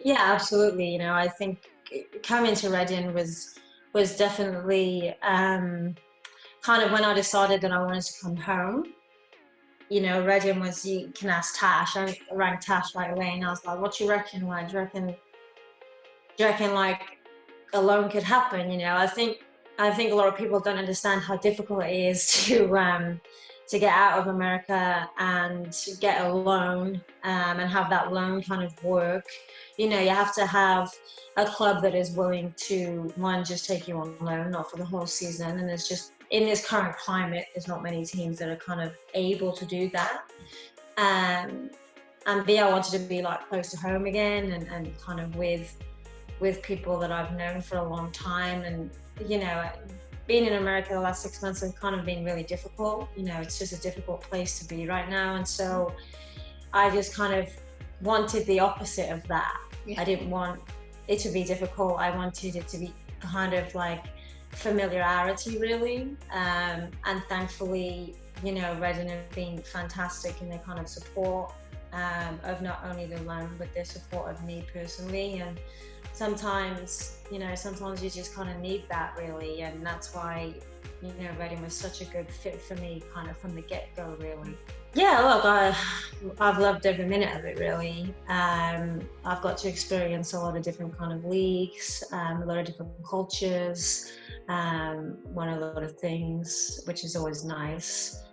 Yeah, absolutely. I think coming to Reading was definitely kind of when I decided that I wanted to come home. Reading was, you can ask Tash. I rang Tash right away and I was like, "What do you reckon? Like, do you reckon like a loan could happen?" I think a lot of people don't understand how difficult it is to get out of America and get a loan, and have that loan kind of work. You have to have a club that is willing to, one, just take you on loan, not for the whole season. And it's just, in this current climate, there's not many teams that are kind of able to do that. Um, and B, I wanted to be like close to home again, and kind of with people that I've known for a long time. And you know, being in America the last 6 months has kind of been really difficult. It's just a difficult place to be right now, and so I just kind of wanted the opposite of that. Yeah. I didn't want it to be difficult. I wanted it to be kind of like familiarity, really. And thankfully, Reading have been fantastic in their kind of support, of not only the loan, but their support of me personally. And sometimes you just kind of need that, really. And that's why, Reading was such a good fit for me kind of from the get-go, really. Yeah, look, I've loved every minute of it, really. I've got to experience a lot of different kind of leagues, a lot of different cultures, learn a lot of things, which is always nice.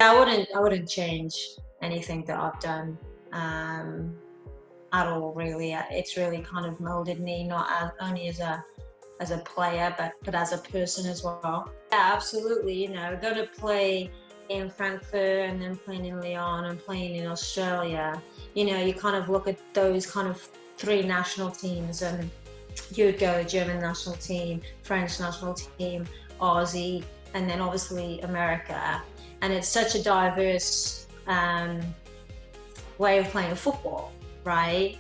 I wouldn't change anything that I've done, at all, really. It's really kind of molded me, not only as a player, but as a person as well. Yeah, absolutely. Going to play in Frankfurt and then playing in Lyon and playing in Australia. You kind of look at those kind of three national teams, and you'd go German national team, French national team, Aussie, and then obviously America. And it's such a diverse way of playing football, right?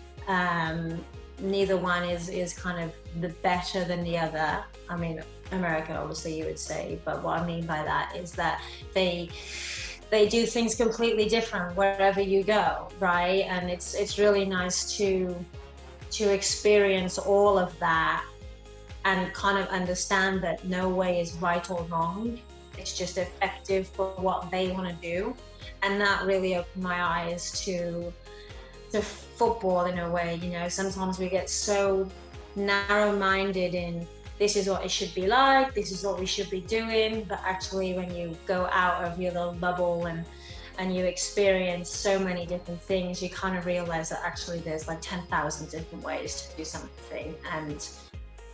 Neither one is kind of the better than the other. I mean, America, obviously, you would say, but what I mean by that is that they do things completely different wherever you go, right? And it's really nice to experience all of that and kind of understand that no way is right or wrong. It's just effective for what they want to do. And that really opened my eyes to football in a way. Sometimes we get so narrow-minded in, this is what it should be like, this is what we should be doing, but actually when you go out of your little bubble and you experience so many different things, you kind of realize that actually there's like 10,000 different ways to do something, and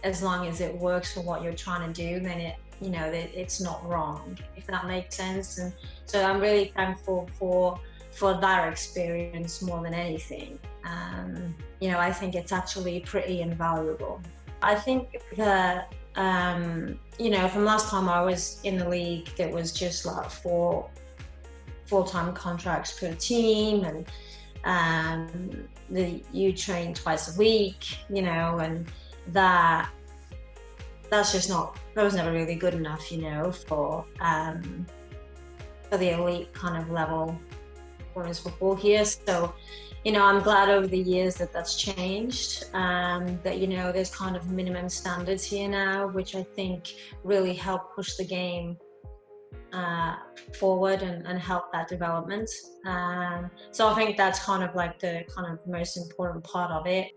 as long as it works for what you're trying to do, then it's not wrong, if that makes sense. And so I'm really thankful for that experience more than anything. I think it's actually pretty invaluable. I think that, from last time I was in the league, there was just like 4 full-time contracts per team, and you train twice a week, and that's just not, that was never really good enough, for the elite kind of level women's football here. So, I'm glad over the years that that's changed, that, there's kind of minimum standards here now, which I think really help push the game forward and help that development. So I think that's kind of like the kind of most important part of it.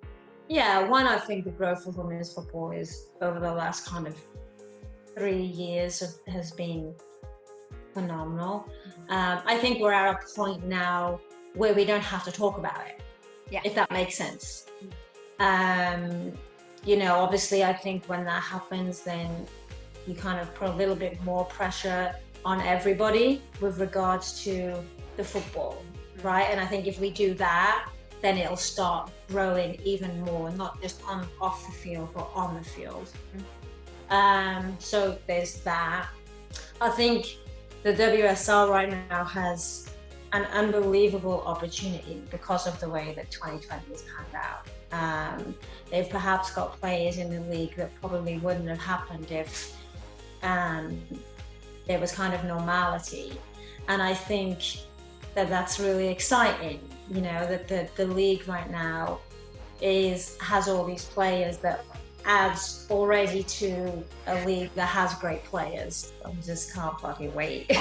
Yeah, one, I think the growth of women's football is over the last kind of 3 years has been phenomenal. I think we're at a point now where we don't have to talk about it, if that makes sense. Obviously, I think when that happens, then you kind of put a little bit more pressure on everybody with regards to the football, right? And I think if we do that, then it'll start growing even more, not just off the field, but on the field. So there's that. I think the WSL right now has an unbelievable opportunity because of the way that 2020 has panned out. They've perhaps got players in the league that probably wouldn't have happened if there was kind of normality. And I think that that's really exciting, that the league right now has all these players that adds already to a league that has great players. I just can't fucking wait.